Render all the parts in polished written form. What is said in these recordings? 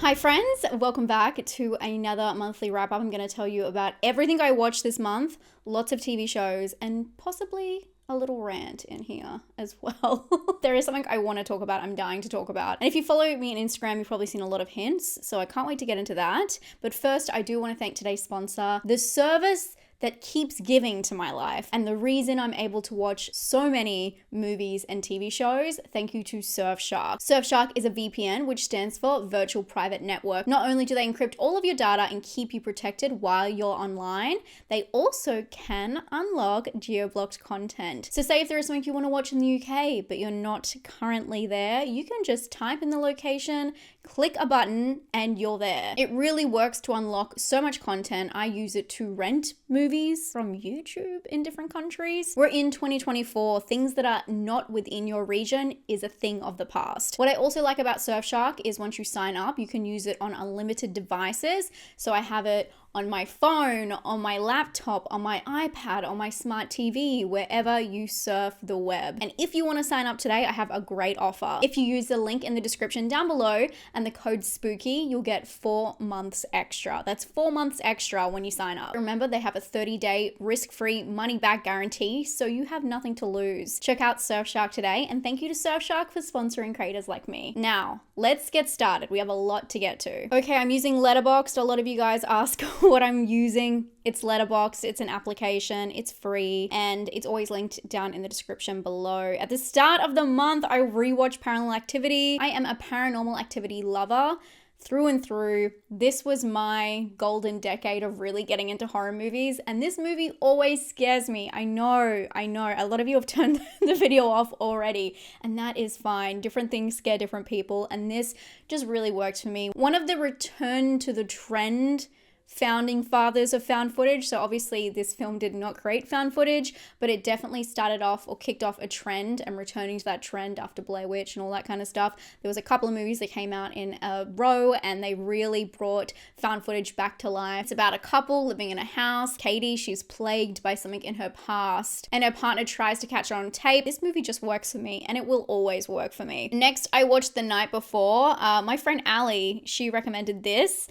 Hi friends, welcome back to another monthly wrap up. I'm going to tell you about everything I watched this month, lots of TV shows, and possibly a little rant in here as well. There is something I want to talk about, I'm dying to talk about. And if you follow me on Instagram, you've probably seen a lot of hints, so I can't wait to get into that. But first, I do want to thank today's sponsor, the service that keeps giving to my life and the reason I'm able to watch so many movies and TV shows. Thank you to Surfshark. Surfshark is a VPN, which stands for Virtual Private Network. Not only do they encrypt all of your data and keep you protected while you're online, they also can unlock geo-blocked content. So say if there is something you want to watch in the UK, but you're not currently there, you can just type in the location, click a button, and you're there. It really works to unlock so much content. I use it to rent movies from YouTube in different countries. We're in 2024. Things that are not within your region is a thing of the past. What I also like about Surfshark is once you sign up, you can use it on unlimited devices. So I have it on my phone, on my laptop, on my iPad, on my smart TV, wherever you surf the web. And if you want to sign up today, I have a great offer. If you use the link in the description down below and the code SPOOKY, you'll get 4 months extra. That's 4 months extra when you sign up. Remember, they have a 30-day risk-free money-back guarantee, so you have nothing to lose. Check out Surfshark today, and thank you to Surfshark for sponsoring creators like me. Now, let's get started. We have a lot to get to. Okay, I'm using Letterboxd. A lot of you guys ask what I'm using. It's Letterboxd, it's an application, it's free, and it's always linked down in the description below. At the start of the month, I rewatched Paranormal Activity. I am a Paranormal Activity lover through and through. This was my golden decade of really getting into horror movies, and this movie always scares me. I know. A lot of you have turned the video off already, and that is fine. Different things scare different people, and this just really worked for me. One of the return to the trend founding fathers of found footage. So obviously this film did not create found footage, but it definitely started off or kicked off a trend and returning to that trend after Blair Witch and all that kind of stuff. There was a couple of movies that came out in a row and they really brought found footage back to life. It's about a couple living in a house. Katie, she's plagued by something in her past and her partner tries to catch her on tape. This movie just works for me and it will always work for me. Next, I watched The Night Before. My friend Ali, she recommended this.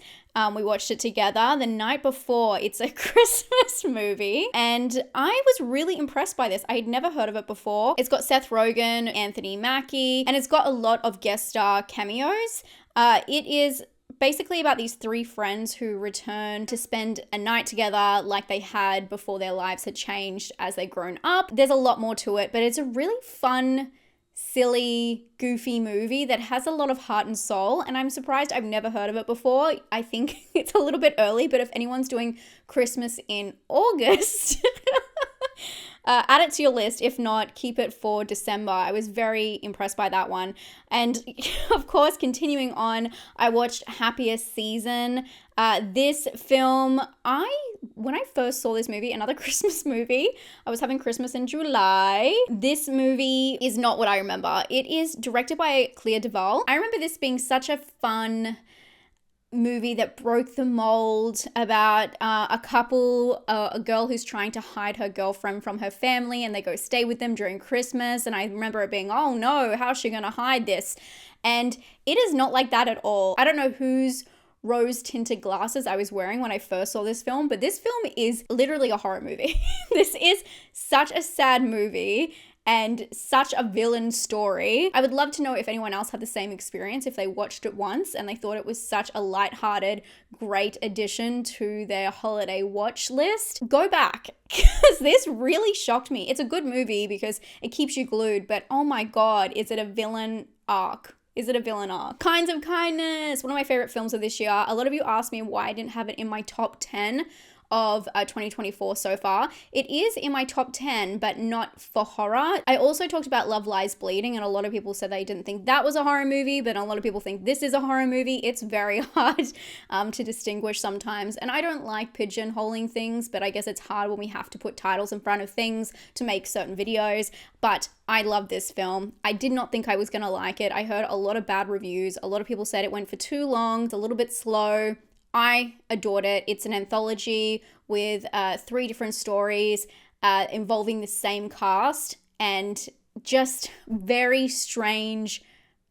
We watched it together the night before. It's a Christmas movie and I was really impressed by this. I had never heard of it before. It's got Seth Rogen, Anthony Mackie, and it's got a lot of guest star cameos. It is basically about these 3 friends who return to spend a night together like they had before their lives had changed as they'd grown up. There's a lot more to it, but it's a really fun, silly, goofy movie that has a lot of heart and soul, and I'm surprised I've never heard of it before. I think it's a little bit early, but if anyone's doing Christmas in August, add it to your list. If not, keep it for December. I was very impressed by that one. And of course, continuing on, I watched Happiest Season. This film, when I first saw this movie, another Christmas movie, I was having Christmas in July. This movie is not what I remember. It is directed by Clea Duvall. I remember this being such a fun movie that broke the mold about a couple, a girl who's trying to hide her girlfriend from her family and they go stay with them during Christmas. And I remember it being, oh no, how's she gonna hide this? And it is not like that at all. I don't know whose rose tinted glasses I was wearing when I first saw this film, but this film is literally a horror movie. This is such a sad movie and such a villain story. I would love to know if anyone else had the same experience, if they watched it once and they thought it was such a lighthearted, great addition to their holiday watch list. Go back, because this really shocked me. It's a good movie because it keeps you glued, but oh my God, is it a villain arc? Is it a villain arc? Kinds of Kindness, one of my favorite films of this year. A lot of you asked me why I didn't have it in my top 10 of 2024 so far. It is in my top 10, but not for horror. I also talked about Love Lies Bleeding, and a lot of people said they didn't think that was a horror movie, but a lot of people think this is a horror movie. It's very hard to distinguish sometimes, and I don't like pigeonholing things, but I guess it's hard when we have to put titles in front of things to make certain videos, but I love this film. I did not think I was gonna like it. I heard a lot of bad reviews. A lot of people said it went for too long, it's a little bit slow. I adored it. It's an anthology with 3 different stories involving the same cast and just very strange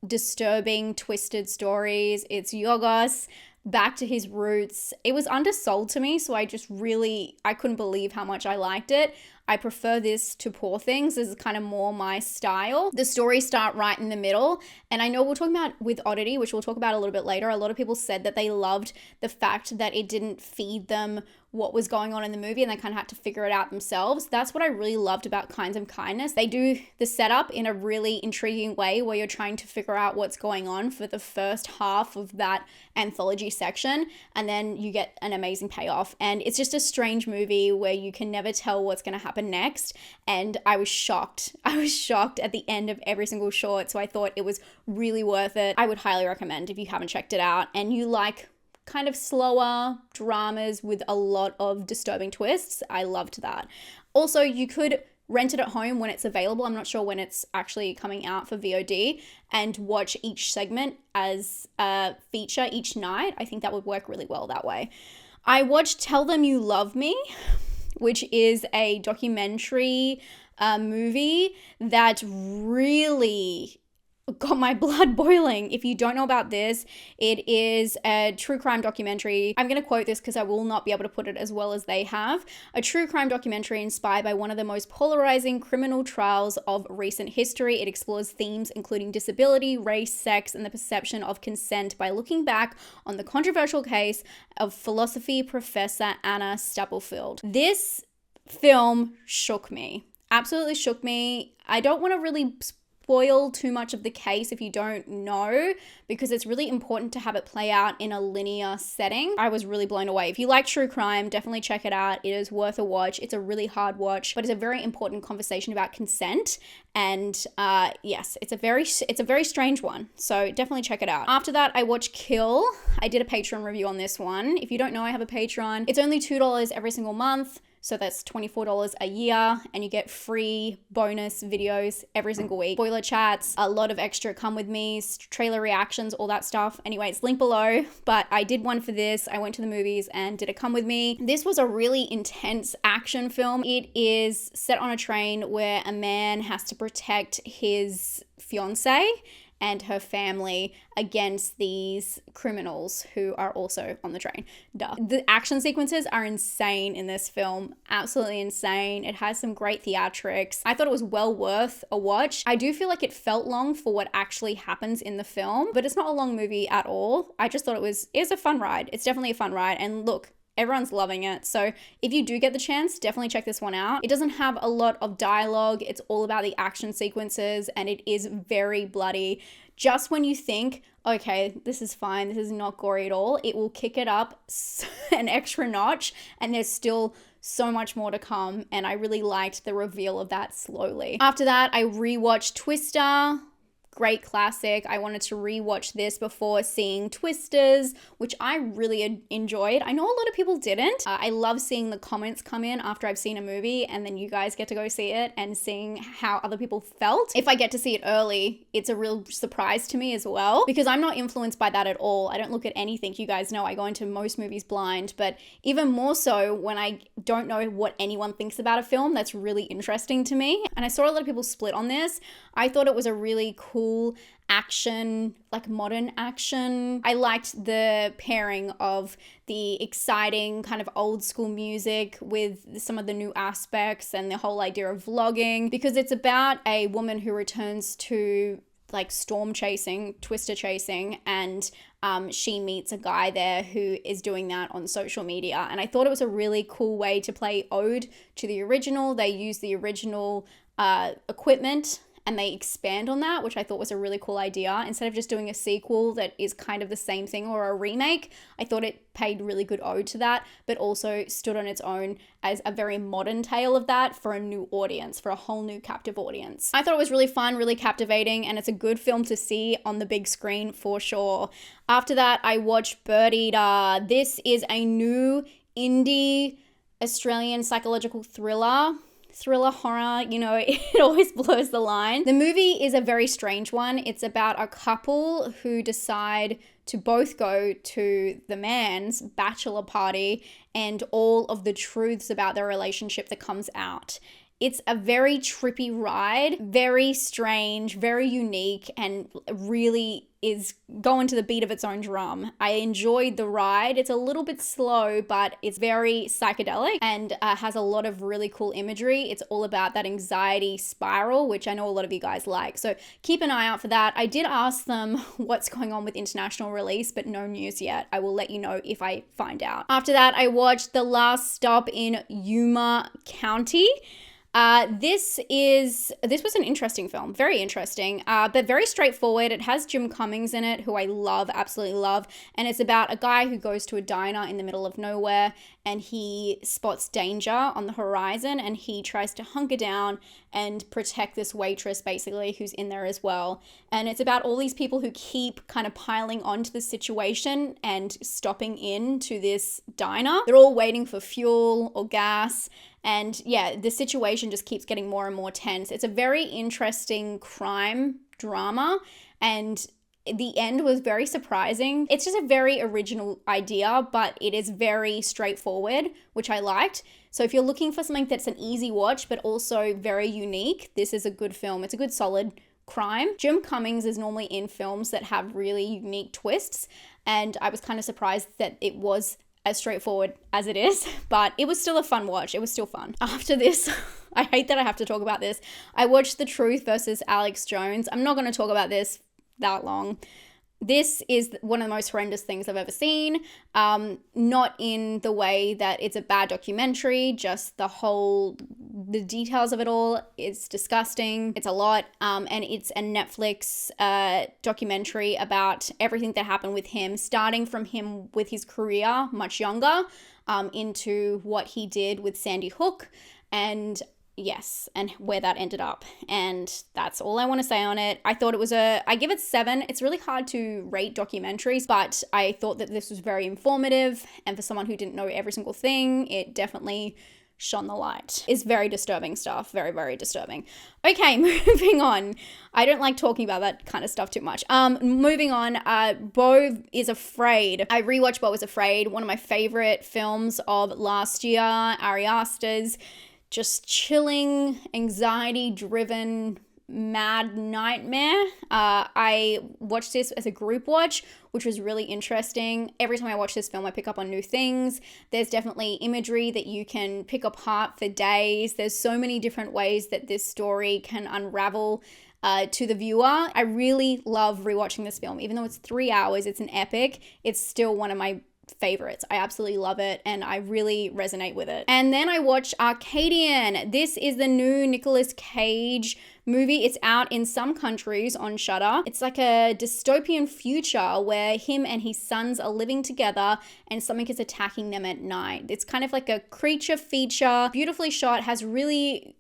disturbing, twisted stories. It's Yorgos back to his roots. It was undersold to me, so I couldn't believe how much I liked it. I prefer this to Poor Things. This is kind of more my style. The stories start right in the middle, and I know we're talking about with Oddity, which we'll talk about a little bit later. A lot of people said that they loved the fact that it didn't feed them what was going on in the movie and they kind of had to figure it out themselves. That's what I really loved about Kinds of Kindness. They do the setup in a really intriguing way where you're trying to figure out what's going on for the first half of that anthology section, and then you get an amazing payoff. And it's just a strange movie where you can never tell what's going to happen next, and I was shocked. I was shocked at the end of every single short, so I thought it was really worth it. I would highly recommend if you haven't checked it out and you like kind of slower dramas with a lot of disturbing twists. I loved that. Also, you could rent it at home when it's available. I'm not sure when it's actually coming out for VOD, and watch each segment as a feature each night. I think that would work really well that way. I watched Tell Them You Love Me, which is a documentary movie that really got my blood boiling. If you don't know about this, it is a true crime documentary. I'm going to quote this because I will not be able to put it as well as they have. A true crime documentary inspired by one of the most polarizing criminal trials of recent history. It explores themes including disability, race, sex, and the perception of consent by looking back on the controversial case of philosophy professor Anna Stubblefield. This film shook me. Absolutely shook me. I don't want to really spoil too much of the case if you don't know, because it's really important to have it play out in a linear setting. I was really blown away. If you like true crime, definitely check it out. It is worth a watch. It's a really hard watch, but it's a very important conversation about consent. And yes, it's a very strange one. So definitely check it out. After that, I watched Kill. I did a Patreon review on this one. If you don't know, I have a Patreon. It's only $2 every single month. So that's $24 a year, and you get free bonus videos every single week. Spoiler chats, a lot of extra come with me, trailer reactions, all that stuff. Anyway, it's linked below, but I did one for this. I went to the movies and did a come with me. This was a really intense action film. It is set on a train where a man has to protect his fiancée and her family against these criminals who are also on the train. Duh. The action sequences are insane in this film. Absolutely insane. It has some great theatrics. I thought it was well worth a watch. I do feel like it felt long for what actually happens in the film, but it's not a long movie at all. I just thought it was a fun ride. It's definitely a fun ride. And look, everyone's loving it. So if you do get the chance, definitely check this one out. It doesn't have a lot of dialogue. It's all about the action sequences, and it is very bloody. Just when you think, okay, this is fine, this is not gory at all, it will kick it up an extra notch, and there's still so much more to come. And I really liked the reveal of that slowly. After that, I rewatched Twister. Great classic. I wanted to rewatch this before seeing Twisters, which I really enjoyed. I know a lot of people didn't. I love seeing the comments come in after I've seen a movie, and then you guys get to go see it and seeing how other people felt. If I get to see it early, it's a real surprise to me as well, because I'm not influenced by that at all. I don't look at anything. You guys know I go into most movies blind, but even more so when I don't know what anyone thinks about a film, that's really interesting to me. And I saw a lot of people split on this. I thought it was a really cool action, like modern action. I liked the pairing of the exciting kind of old school music with some of the new aspects and the whole idea of vlogging, because it's about a woman who returns to like storm chasing, twister chasing, and she meets a guy there who is doing that on social media. And I thought it was a really cool way to play ode to the original. They use the original equipment and they expand on that, which I thought was a really cool idea. Instead of just doing a sequel that is kind of the same thing or a remake, I thought it paid really good ode to that, but also stood on its own as a very modern tale of that for a new audience, for a whole new captive audience. I thought it was really fun, really captivating, and it's a good film to see on the big screen for sure. After that, I watched Bird Eater. This is a new indie Australian psychological thriller horror, you know, it always blurs the line. The movie is a very strange one. It's about a couple who decide to both go to the man's bachelor party and all of the truths about their relationship that comes out. It's a very trippy ride, very strange, very unique, and really is going to the beat of its own drum. I enjoyed the ride. It's a little bit slow, but it's very psychedelic and has a lot of really cool imagery. It's all about that anxiety spiral, which I know a lot of you guys like. So keep an eye out for that. I did ask them what's going on with international release, but no news yet. I will let you know if I find out. After that, I watched The Last Stop in Yuma County. This was an interesting film, very interesting, but very straightforward. It has Jim Cummings in it, who I love, absolutely love, and it's about a guy who goes to a diner in the middle of nowhere and he spots danger on the horizon and he tries to hunker down and protect this waitress basically who's in there as well. And it's about all these people who keep kind of piling onto the situation and stopping into this diner. They're all waiting for fuel or gas. And yeah, the situation just keeps getting more and more tense. It's a very interesting crime drama, and the end was very surprising. It's just a very original idea, but it is very straightforward, which I liked. So if you're looking for something that's an easy watch, but also very unique, this is a good film. It's a good, solid crime. Jim Cummings is normally in films that have really unique twists, and I was kind of surprised that it was as straightforward as it is, but it was still a fun watch. It was still fun. After this, I hate that I have to talk about this. I watched The Truth versus Alex Jones. I'm not going to talk about this that long. This is one of the most horrendous things I've ever seen. Not in the way that it's a bad documentary, just the details of it all. It's disgusting. It's a lot. And it's a Netflix documentary about everything that happened with him, starting from him with his career much younger, into what he did with Sandy Hook, and yes, and where that ended up. And that's all I want to say on it. I thought it was I give it 7. It's really hard to rate documentaries, but I thought that this was very informative. And for someone who didn't know every single thing, it definitely shone the light. It's very disturbing stuff. Very, very disturbing. Okay, moving on. I don't like talking about that kind of stuff too much. Moving on, Beau is Afraid. I rewatched Beau is Afraid, one of my favorite films of last year. Ari Aster's just chilling, anxiety-driven, mad nightmare. I watched this as a group watch, which was really interesting. Every time I watch this film, I pick up on new things. There's definitely imagery that you can pick apart for days. There's so many different ways that this story can unravel to the viewer. I really love rewatching this film. Even though it's 3 hours, it's an epic, it's still one of my favorites. I absolutely love it and I really resonate with it. And then I watched Arcadian. This is the new Nicolas Cage movie. It's out in some countries on Shudder. It's like a dystopian future where him and his sons are living together and something is attacking them at night. It's kind of like a creature feature, beautifully shot, has really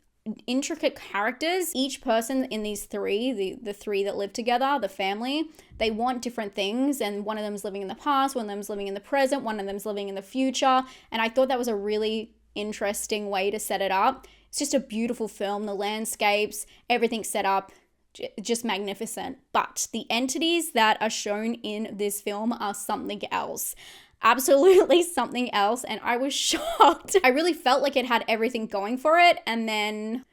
intricate characters. Each person in these three, the three that live together, the family, they want different things, and one of them's living in the past, one of them's living in the present, one of them's living in the future, and I thought that was a really interesting way to set it up. It's just a beautiful film. The landscapes, everything set up, just magnificent. But the entities that are shown in this film are something else. Absolutely something else, and I was shocked. I really felt like it had everything going for it, and then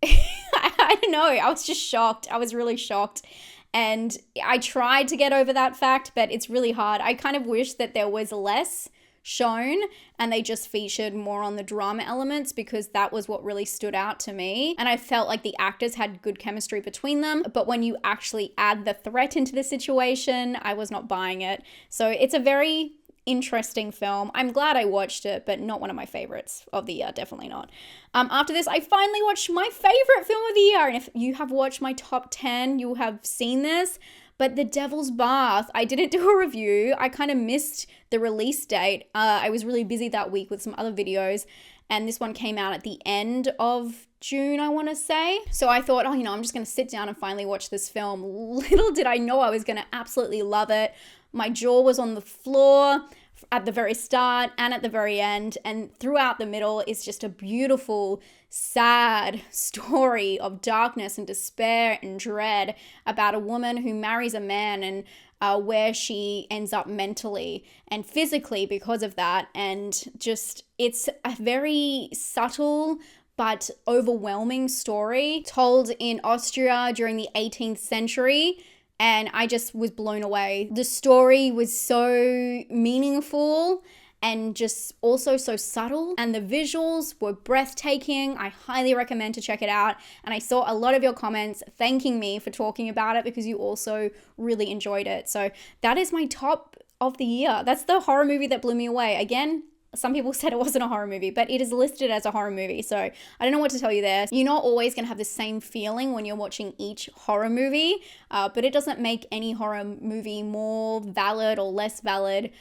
I don't know, I was just shocked. I was really shocked, and I tried to get over that fact, but it's really hard. I kind of wish that there was less shown and they just featured more on the drama elements, because that was what really stood out to me. And I felt like the actors had good chemistry between them, but when you actually add the threat into the situation, I was not buying it. So it's a very interesting film. I'm glad I watched it, but not one of my favorites of the year, definitely not. After this, I finally watched my favorite film of the year, and if you have watched my top 10, you have seen this. But The Devil's Bath, I didn't do a review. I kind of missed the release date. I was really busy that week with some other videos, and this one came out at the end of June, I want to say. So I thought, I'm just going to sit down and finally watch this film. Little did I know I was going to absolutely love it. My jaw was on the floor at the very start and at the very end, and throughout the middle is just a beautiful, sad story of darkness and despair and dread about a woman who marries a man, and where she ends up mentally and physically because of that. And just, it's a very subtle but overwhelming story told in Austria during the 18th century. And I just was blown away. The story was so meaningful and just also so subtle, and the visuals were breathtaking. I highly recommend to check it out. And I saw a lot of your comments thanking me for talking about it because you also really enjoyed it. So that is my top of the year. That's the horror movie that blew me away. Again, some people said it wasn't a horror movie, but it is listed as a horror movie. So I don't know what to tell you there. You're not always going to have the same feeling when you're watching each horror movie, but it doesn't make any horror movie more valid or less valid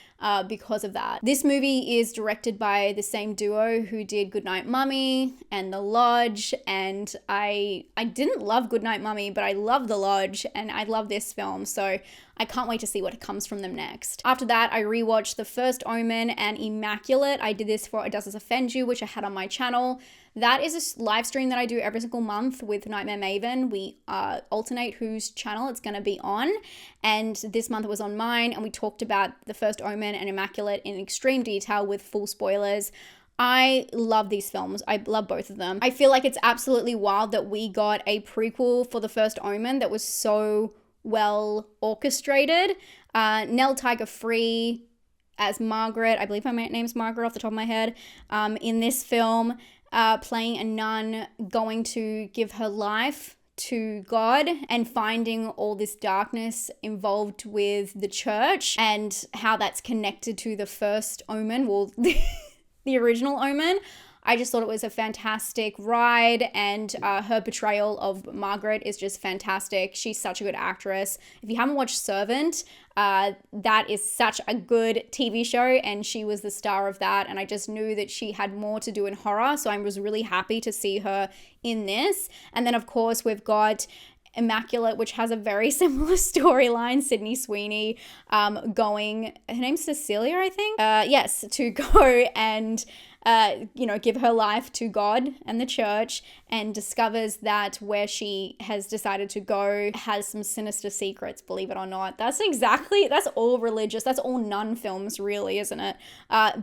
because of that. This movie is directed by the same duo who did Goodnight Mummy and The Lodge, and I didn't love Goodnight Mummy, but I love The Lodge, and I love this film. So I can't wait to see what comes from them next. After that, I rewatched The First Omen and Immaculate. I did this for It Does This Offend You, which I had on my channel. That is a live stream that I do every single month with Nightmare Maven. We alternate whose channel it's going to be on. And this month it was on mine, and we talked about The First Omen and Immaculate in extreme detail with full spoilers. I love these films. I love both of them. I feel like it's absolutely wild that we got a prequel for The First Omen that was so well orchestrated. Nell Tiger-Free as Margaret, I believe her name's Margaret off the top of my head, in this film, playing a nun going to give her life to God and finding all this darkness involved with the church and how that's connected to the first Omen, well, the original Omen. I just thought it was a fantastic ride, and her portrayal of Margaret is just fantastic. She's such a good actress. If you haven't watched Servant, that is such a good TV show, and she was the star of that, and I just knew that she had more to do in horror, so I was really happy to see her in this. And then, of course, we've got Immaculate, which has a very similar storyline. Sydney Sweeney going, her name's Cecilia, I think? Yes, to go and give her life to God and the church, and discovers that where she has decided to go has some sinister secrets, believe it or not. That's all religious. That's all nun films, really, isn't it?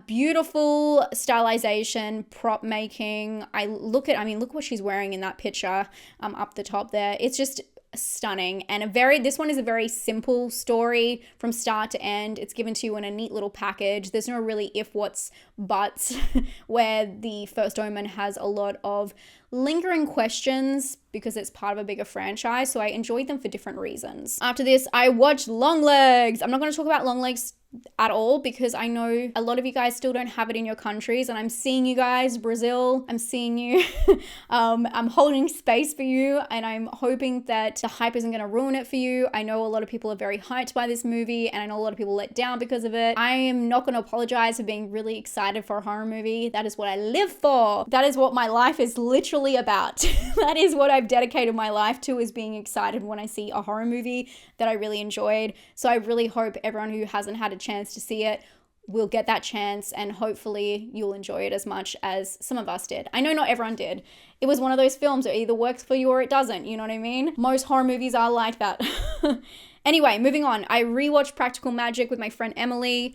Beautiful stylization, prop making. Look what she's wearing in that picture up the top there. It's just stunning, and this one is a very simple story from start to end. It's given to you in a neat little package. There's no really if, whats, buts, where the First Omen has a lot of lingering questions because it's part of a bigger franchise, so I enjoyed them for different reasons. After this, I watched Longlegs. I'm not going to talk about Longlegs at all because I know a lot of you guys still don't have it in your countries, and I'm seeing you guys, Brazil, I'm seeing you. I'm holding space for you, and I'm hoping that the hype isn't going to ruin it for you. I know a lot of people are very hyped by this movie, and I know a lot of people let down because of it. I am not going to apologize for being really excited for a horror movie. That is what I live for. That is what my life is literally about. That is what I've dedicated my life to, is being excited when I see a horror movie that I really enjoyed. So I really hope everyone who hasn't had a chance to see it will get that chance, and hopefully you'll enjoy it as much as some of us did. I know not everyone did. It was one of those films that either works for you or it doesn't, you know what I mean? Most horror movies are like that. Anyway, moving on. I rewatched Practical Magic with my friend Emily.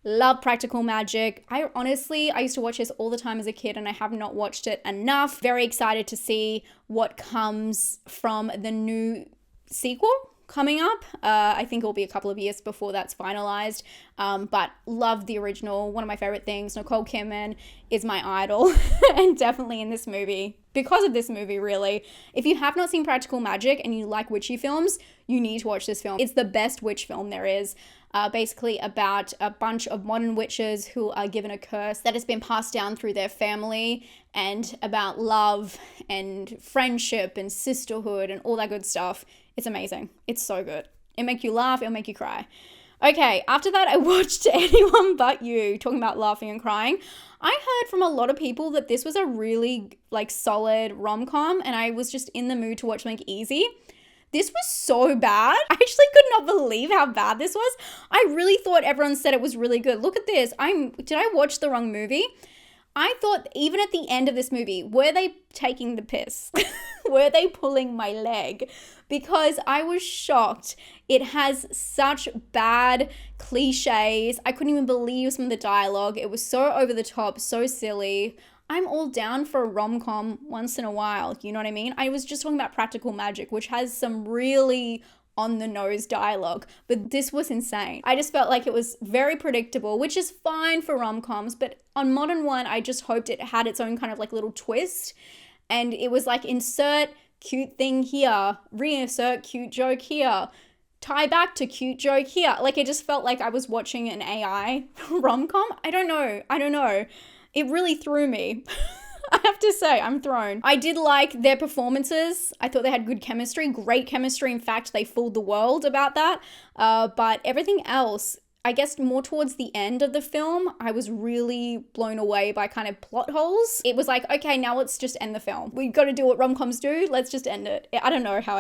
Love Practical Magic. I used to watch this all the time as a kid, and I have not watched it enough. Very excited to see what comes from the new sequel coming up. I think it'll be a couple of years before that's finalized, but love the original. One of my favorite things. Nicole Kidman is my idol and definitely in this movie because of this movie, really. If you have not seen Practical Magic and you like witchy films, you need to watch this film. It's the best witch film there is. Basically about a bunch of modern witches who are given a curse that has been passed down through their family, and about love and friendship and sisterhood and all that good stuff. It's amazing. It's so good. It'll make you laugh. It'll make you cry. Okay, after that, I watched Anyone But You, talking about laughing and crying. I heard from a lot of people that this was a really solid rom-com, and I was just in the mood to watch something easy. This was so bad. I actually could not believe how bad this was. I really thought everyone said it was really good. Look at this. Did I watch the wrong movie? I thought even at the end of this movie, were they taking the piss? Were they pulling my leg? Because I was shocked. It has such bad cliches. I couldn't even believe some of the dialogue. It was so over the top, so silly. I'm all down for a rom-com once in a while, you know what I mean? I was just talking about Practical Magic, which has some really on the nose dialogue, but this was insane. I just felt like it was very predictable, which is fine for rom-coms, but on Modern One, I just hoped it had its own kind of like little twist, and it was like insert cute thing here, reinsert cute joke here, tie back to cute joke here. Like it just felt like I was watching an AI rom-com. I don't know. It really threw me. I have to say, I'm thrown. I did like their performances. I thought they had good chemistry, great chemistry. In fact, they fooled the world about that. But everything else, I guess more towards the end of the film, I was really blown away by kind of plot holes. It was like, okay, now let's just end the film. We got to do what rom-coms do. Let's just end it. I don't know how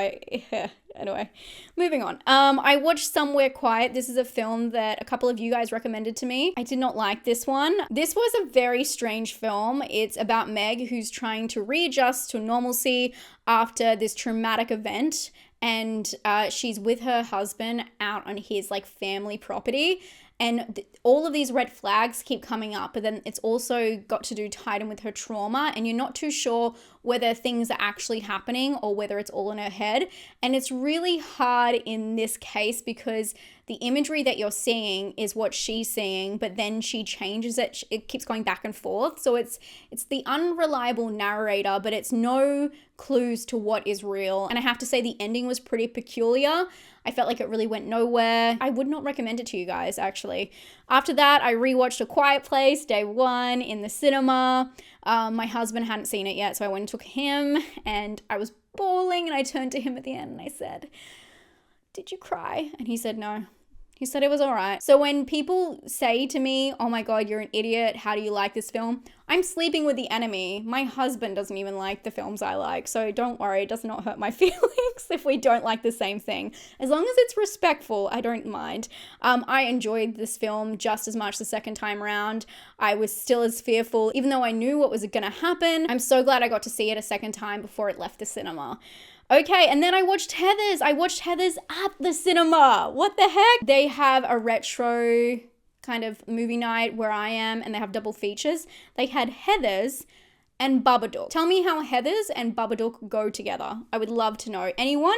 anyway, moving on. I watched Somewhere Quiet. This is a film that a couple of you guys recommended to me. I did not like this one. This was a very strange film. It's about Meg, who's trying to readjust to normalcy after this traumatic event. And she's with her husband out on his like family property. And all of these red flags keep coming up, but then it's also got to do tied in with her trauma, and you're not too sure whether things are actually happening or whether it's all in her head. And it's really hard in this case because the imagery that you're seeing is what she's seeing, but then she changes it. It keeps going back and forth. So it's the unreliable narrator, but it's no clues to what is real. And I have to say the ending was pretty peculiar. I felt like it really went nowhere. I would not recommend it to you guys, actually. After that, I rewatched A Quiet Place, day one in the cinema. My husband hadn't seen it yet, so I went and took him, and I was bawling, and I turned to him at the end and I said, "Did you cry?" And he said no. He said it was all right. So when people say to me, "Oh my God, you're an idiot. How do you like this film?" I'm sleeping with the enemy. My husband doesn't even like the films I like. So don't worry, it does not hurt my feelings if we don't like the same thing. As long as it's respectful, I don't mind. I enjoyed this film just as much the second time around. I was still as fearful, even though I knew what was going to happen. I'm so glad I got to see it a second time before it left the cinema. Okay, and then I watched Heathers. I watched Heathers at the cinema. What the heck? They have a retro kind of movie night where I am, and they have double features. They had Heathers and Babadook. Tell me how Heathers and Babadook go together. I would love to know. Anyone?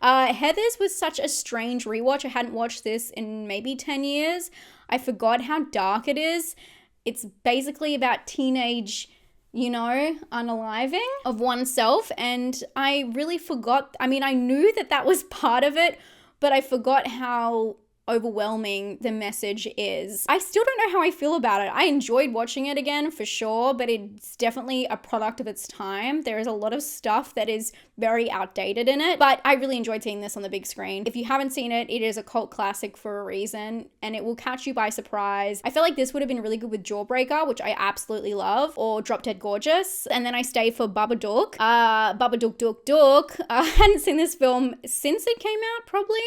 Heathers was such a strange rewatch. I hadn't watched this in maybe 10 years. I forgot how dark it is. It's basically about teenage, unaliving of oneself. And I really forgot. I mean, I knew that was part of it, but I forgot how overwhelming the message is. I still don't know how I feel about it. I enjoyed watching it again for sure, but it's definitely a product of its time. There is a lot of stuff that is very outdated in it, but I really enjoyed seeing this on the big screen. If you haven't seen it, it is a cult classic for a reason, and it will catch you by surprise. I feel like this would have been really good with Jawbreaker, which I absolutely love, or Drop Dead Gorgeous, and then I stayed for Babadook. Babadook. I hadn't seen this film since it came out, probably.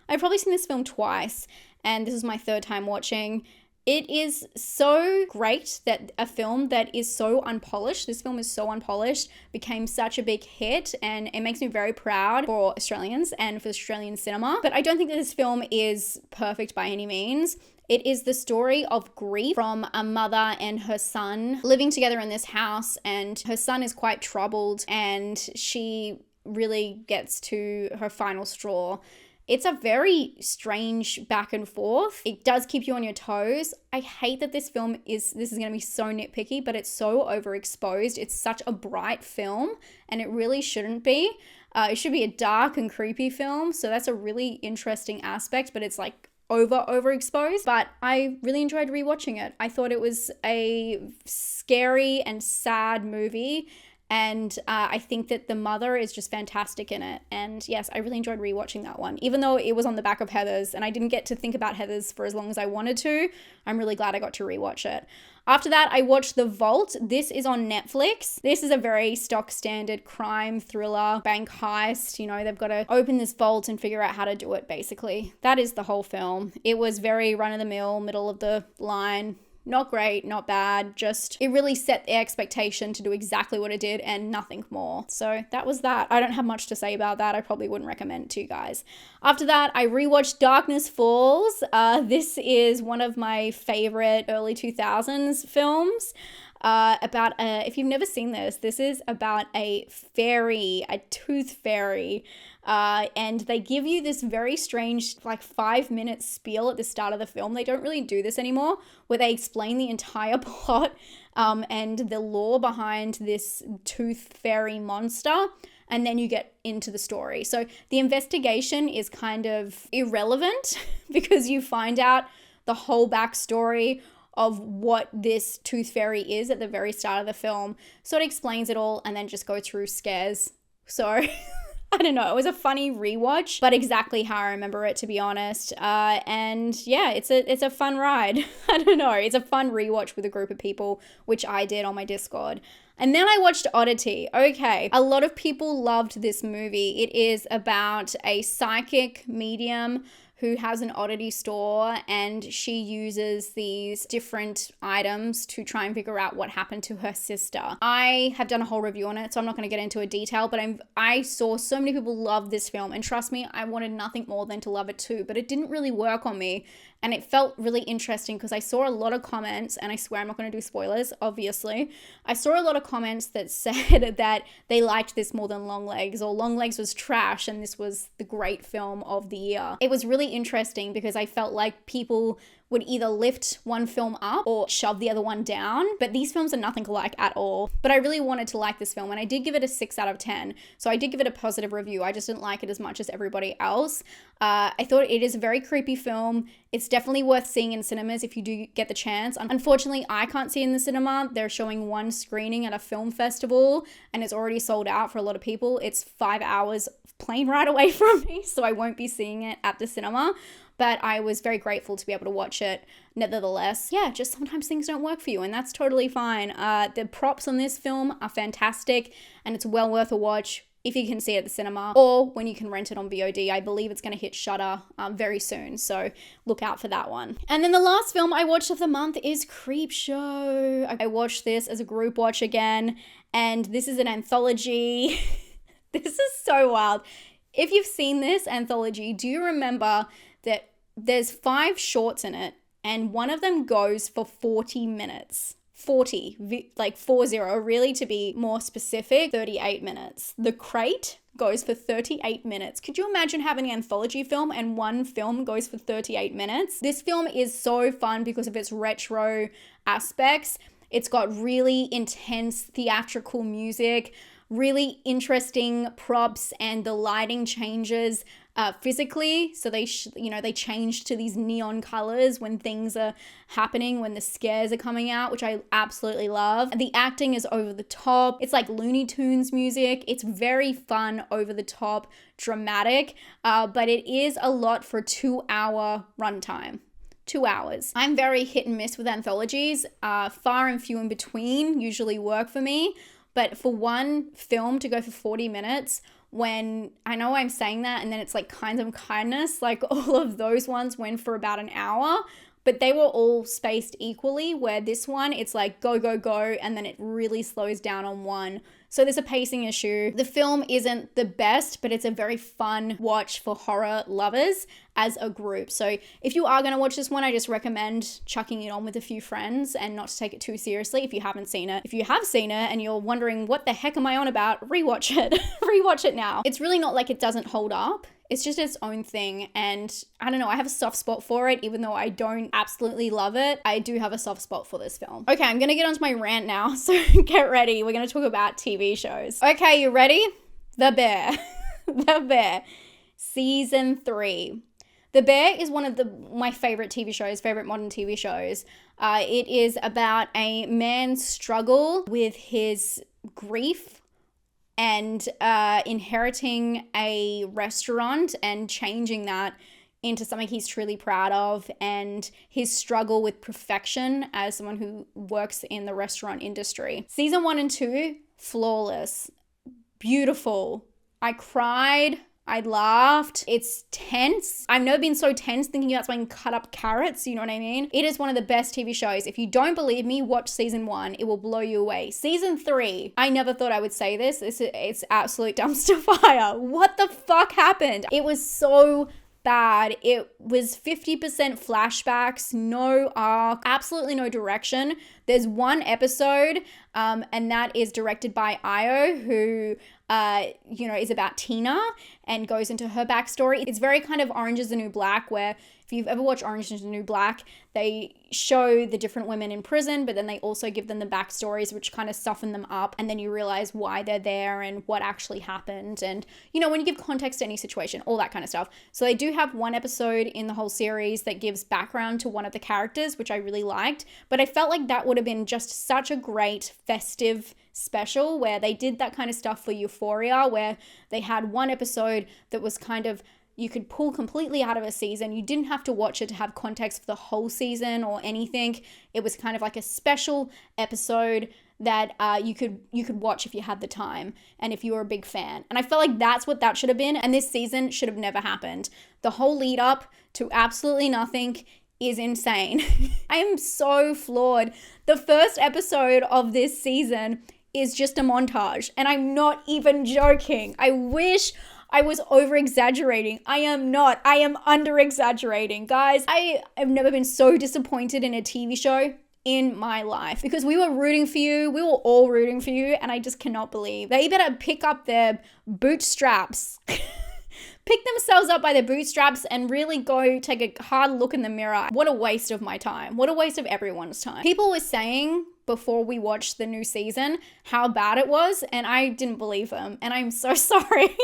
I've probably seen this film twice, and this is my third time watching. It is so great that a film that is so unpolished, this film is so unpolished, became such a big hit, and it makes me very proud for Australians and for Australian cinema. But I don't think that this film is perfect by any means. It is the story of grief from a mother and her son living together in this house, and her son is quite troubled, and she really gets to her final straw. It's a very strange back and forth. It does keep you on your toes. I hate that this is going to be so nitpicky, but it's so overexposed. It's such a bright film, and it really shouldn't be. It should be a dark and creepy film, so that's a really interesting aspect, but it's like overexposed. But I really enjoyed rewatching it. I thought it was a scary and sad movie, and I think that the mother is just fantastic in it. And yes, I really enjoyed rewatching that one. Even though it was on the back of Heathers and I didn't get to think about Heathers for as long as I wanted to, I'm really glad I got to rewatch it. After that, I watched The Vault. This is on Netflix. This is a very stock standard crime thriller, bank heist. They've got to open this vault and figure out how to do it, basically. That is the whole film. It was very run-of-the-mill, middle of the line Not great, not bad, just it really set the expectation to do exactly what it did and nothing more. So that was that. I don't have much to say about that. I probably wouldn't recommend it to you guys. After that, I rewatched Darkness Falls. This is one of my favorite early 2000s films. If you've never seen this is about a fairy, a tooth fairy. And they give you this very strange, like 5-minute spiel at the start of the film. They don't really do this anymore, where they explain the entire plot and the lore behind this tooth fairy monster. And then you get into the story. So the investigation is kind of irrelevant because you find out the whole backstory of what this tooth fairy is at the very start of the film. So it explains it all and then just go through scares. So I don't know, it was a funny rewatch, but exactly how I remember it, to be honest. And yeah, it's a fun ride. I don't know, it's a fun rewatch with a group of people, which I did on my Discord. And then I watched Oddity. Okay, a lot of people loved this movie. It is about a psychic medium who has an oddity store, and she uses these different items to try and figure out what happened to her sister. I have done a whole review on it, so I'm not going to get into a detail, but I saw so many people love this film, and trust me, I wanted nothing more than to love it too, but it didn't really work on me. And it felt really interesting because I saw a lot of comments, and I swear I'm not going to do spoilers, obviously. I saw a lot of comments that said that they liked this more than Longlegs, or Longlegs was trash and this was the great film of the year. It was really interesting because I felt like people would either lift one film up or shove the other one down, but these films are nothing alike at all. But I really wanted to like this film, and I did give it a 6 out of 10. So I did give it a positive review. I just didn't like it as much as everybody else. I thought it is a very creepy film. It's definitely worth seeing in cinemas if you do get the chance. Unfortunately, I can't see it in the cinema. They're showing one screening at a film festival, and it's already sold out for a lot of people. It's 5 hours plane ride away from me, so I won't be seeing it at the cinema. But I was very grateful to be able to watch it nevertheless. Yeah, just sometimes things don't work for you, and that's totally fine. The props on this film are fantastic, and it's well worth a watch if you can see it at the cinema or when you can rent it on VOD. I believe it's going to hit Shudder very soon, so look out for that one. And then the last film I watched of the month is Creepshow. I watched this as a group watch again, and this is an anthology. This is so wild. If you've seen this anthology, do you remember that there's 5 shorts in it, and one of them goes for 40 minutes. 40, like 40, really, to be more specific, 38 minutes. The Crate goes for 38 minutes. Could you imagine having an anthology film and one film goes for 38 minutes? This film is so fun because of its retro aspects. It's got really intense theatrical music, really interesting props, and the lighting changes physically. So they change to these neon colors when things are happening, when the scares are coming out, which I absolutely love. The acting is over the top. It's like Looney Tunes music. It's very fun, over the top, dramatic, but it is a lot for a 2-hour runtime. 2 hours. I'm very hit and miss with anthologies. Far and few in between usually work for me. But for one film to go for 40 minutes, when I know I'm saying that, and then it's like Kinds of Kindness, like all of those ones went for about an hour, but they were all spaced equally, where this one, it's like go, go, go, and then it really slows down on one. So there's a pacing issue. The film isn't the best, but it's a very fun watch for horror lovers as a group. So if you are going to watch this one, I just recommend chucking it on with a few friends and not to take it too seriously if you haven't seen it. If you have seen it and you're wondering what the heck am I on about, rewatch it. Rewatch it now. It's really not like it doesn't hold up. It's just its own thing, and I don't know, I have a soft spot for it. Even though I don't absolutely love it, I do have a soft spot for this film. Okay, I'm gonna get onto my rant now, so get ready. We're gonna talk about TV shows. Okay, you ready? The Bear. The Bear. Season 3. The Bear is one of my favorite TV shows, favorite modern TV shows. It is about a man's struggle with his grief and inheriting a restaurant and changing that into something he's truly proud of, and his struggle with perfection as someone who works in the restaurant industry. Season 1 and 2, flawless, beautiful. I cried I laughed. It's tense. I've never been so tense thinking about something cut up carrots, you know what I mean? It is one of the best TV shows. If you don't believe me, watch season 1. It will blow you away. Season 3, I never thought I would say this. It's absolute dumpster fire. What the fuck happened? It was so bad. It was 50% flashbacks, no arc, absolutely no direction. There's one episode, and that is directed by Io, who is about Tina and goes into her backstory. It's very kind of Orange is the New Black, where if you've ever watched Orange is the New Black, they show the different women in prison, but then they also give them the backstories, which kind of soften them up. And then you realize why they're there and what actually happened. And, when you give context to any situation, all that kind of stuff. So they do have one episode in the whole series that gives background to one of the characters, which I really liked. But I felt like that would have been just such a great festive special where they did that kind of stuff for Euphoria, where they had one episode that was kind of, you could pull completely out of a season. You didn't have to watch it to have context for the whole season or anything. It was kind of like a special episode that you could watch if you had the time and if you were a big fan. And I felt like that's what that should have been. And this season should have never happened. The whole lead up to absolutely nothing is insane. I am so flawed. The first episode of this season is just a montage, and I'm not even joking. I wish I was over exaggerating. I am not. I am under exaggerating. Guys, I have never been so disappointed in a TV show in my life because we were rooting for you. We were all rooting for you, and I just cannot believe. They better pick up their bootstraps. Pick themselves up by their bootstraps and really go take a hard look in the mirror. What a waste of my time. What a waste of everyone's time. People were saying before we watched the new season how bad it was, and I didn't believe them. And I'm so sorry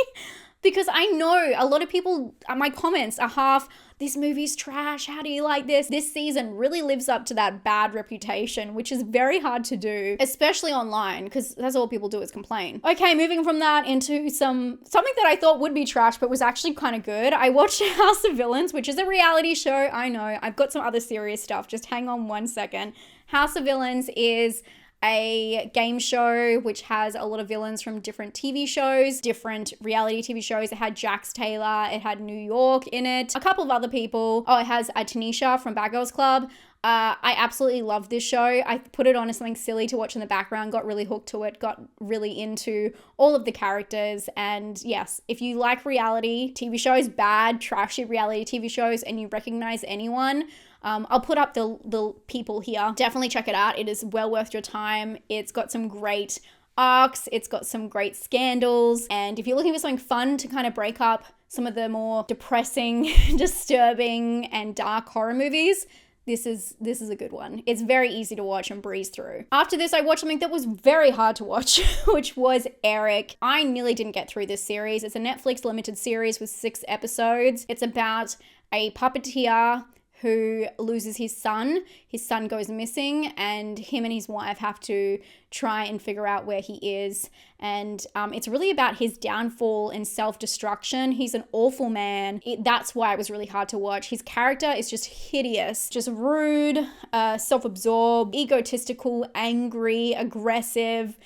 because I know a lot of people, my comments are half, this movie's trash, how do you like this? This season really lives up to that bad reputation, which is very hard to do, especially online, because that's all people do is complain. Okay, moving from that into something that I thought would be trash, but was actually kind of good. I watched House of Villains, which is a reality show. I know, I've got some other serious stuff. Just hang on one second. House of Villains is a game show which has a lot of villains from different TV shows, different reality TV shows. It had Jax Taylor, it had New York in it, a couple of other people. Oh, it has Tanisha from Bad Girls Club. I absolutely love this show. I put it on as something silly to watch in the background, got really hooked to it, got really into all of the characters. And yes, if you like reality TV shows, bad, trashy reality TV shows, and you recognize anyone, I'll put up the people here. Definitely check it out. It is well worth your time. It's got some great arcs. It's got some great scandals. And if you're looking for something fun to kind of break up some of the more depressing, disturbing, and dark horror movies, this is a good one. It's very easy to watch and breeze through. After this, I watched something that was very hard to watch, which was Eric. I nearly didn't get through this series. It's a Netflix limited series with 6 episodes. It's about a puppeteer who loses his son. His son goes missing, and him and his wife have to try and figure out where he is. And it's really about his downfall and self-destruction. He's an awful man. That's why it was really hard to watch. His character is just hideous, just rude, self-absorbed, egotistical, angry, aggressive.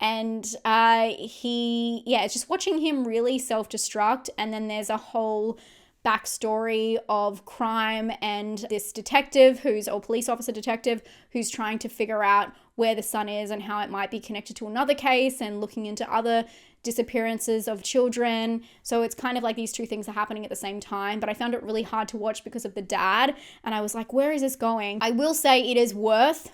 And it's just watching him really self-destruct. And then there's a whole backstory of crime and this detective police officer detective who's trying to figure out where the son is and how it might be connected to another case and looking into other disappearances of children. So it's kind of like these two things are happening at the same time, but I found it really hard to watch because of the dad, and I was like, where is this going? I will say it is worth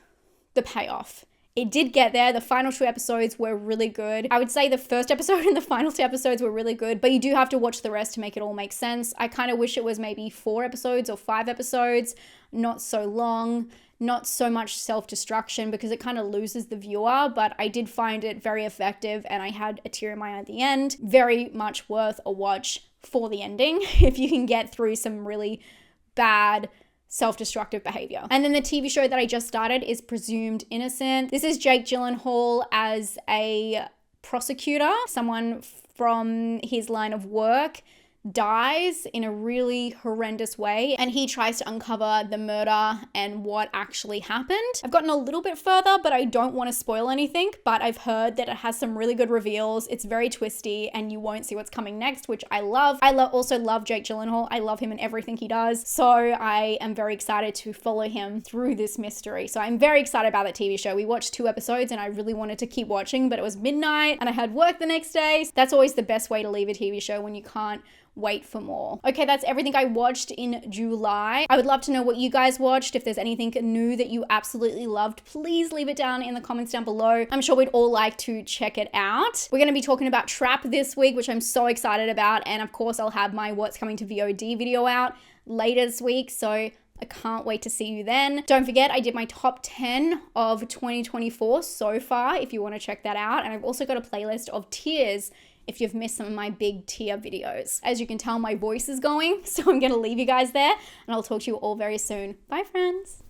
the payoff. It did get there. The final 2 episodes were really good. I would say the first episode and the final 2 episodes were really good, but you do have to watch the rest to make it all make sense. I kind of wish it was maybe 4 episodes or 5 episodes, not so long, not so much self-destruction, because it kind of loses the viewer, but I did find it very effective and I had a tear in my eye at the end. Very much worth a watch for the ending if you can get through some really bad self-destructive behavior. And then the TV show that I just started is Presumed Innocent. This is Jake Gyllenhaal as a prosecutor, someone from his line of work dies in a really horrendous way, and he tries to uncover the murder and what actually happened. I've gotten a little bit further, but I don't want to spoil anything, but I've heard that it has some really good reveals. It's very twisty and you won't see what's coming next, which I love. I also love Jake Gyllenhaal. I love him in everything he does. So I am very excited to follow him through this mystery. So I'm very excited about that TV show. We watched 2 episodes and I really wanted to keep watching, but it was midnight and I had work the next day. That's always the best way to leave a TV show, when you can't wait for more. Okay, that's everything I watched in July. I would love to know what you guys watched. If there's anything new that you absolutely loved, please leave it down in the comments down below. I'm sure we'd all like to check it out. We're going to be talking about Trap this week, which I'm so excited about. And of course, I'll have my What's Coming to VOD video out later this week. So I can't wait to see you then. Don't forget, I did my top 10 of 2024 so far, if you want to check that out. And I've also got a playlist of tiers if you've missed some of my big tier videos. As you can tell, my voice is going, so I'm gonna leave you guys there, and I'll talk to you all very soon. Bye, friends.